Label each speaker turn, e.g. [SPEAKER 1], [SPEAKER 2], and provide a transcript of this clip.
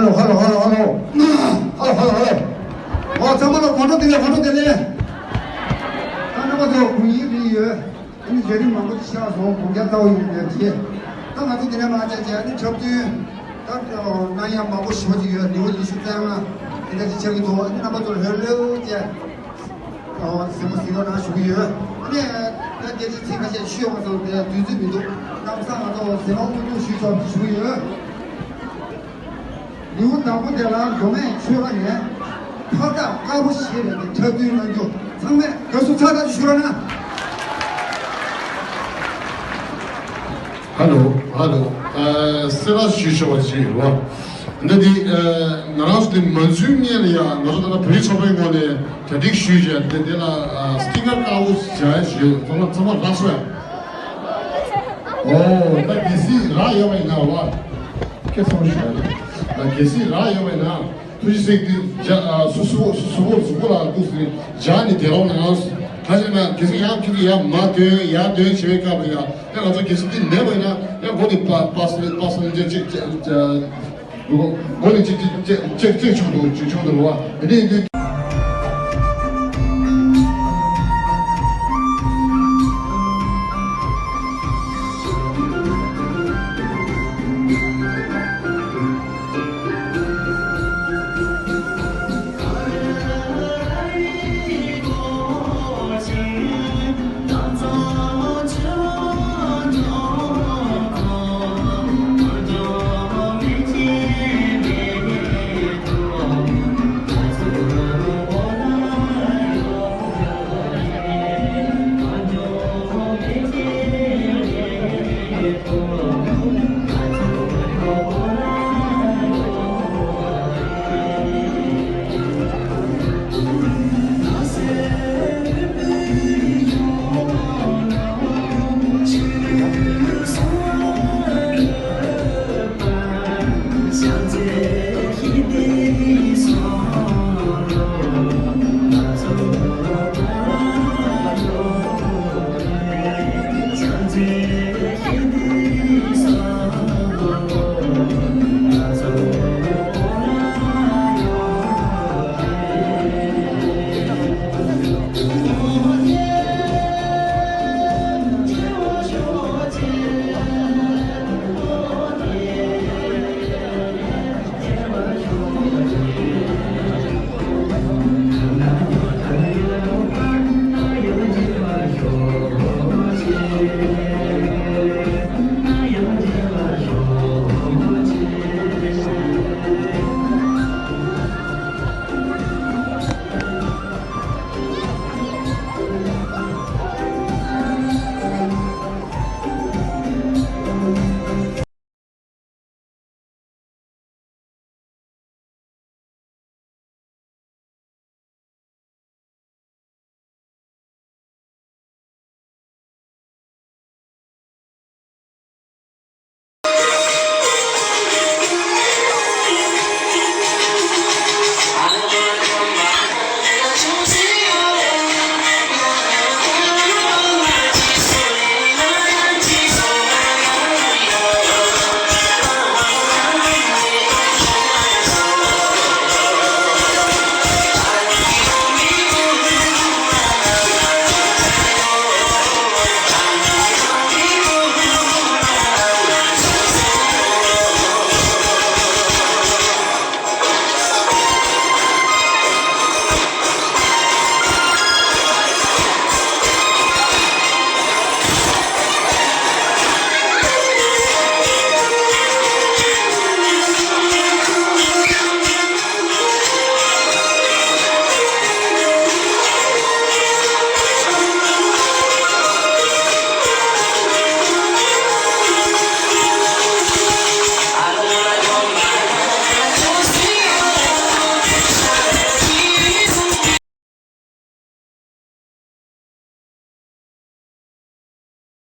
[SPEAKER 1] hello. 와, 정말로 관통되네.当那个故意的，你决定忙不起啊？说国家导游的题，当那今天嘛，姐，你差不多，当南阳嘛，我说几个6、20天嘛，现在就讲一多，你那么做6姐，什么时候拿属于？那电视听那些需要的时候，对对民族，那么上那个什么民族需要属于，你当不得了，我们需要人。 他在搞不起来的，特对了就上面告诉他去了呢。
[SPEAKER 2] Hello， 是那需求的是吧？那的那是的民族面的呀，那是那陪炒饭我的，特定需求的那sticker 搞不起来是怎么拿出来？哦，那其实哪有为那哇？这什么学的？那其实哪有为那？ तुझे सुबह ला दूसरे जान नहीं दे रहा हूँ ना खाली मैं किसी यहाँ क्योंकि यहाँ माँ दे शिवे का भैया यहाँ तो किसी दिन नहीं हुई ना यहाँ बोली पास चेक चुन दो हुआ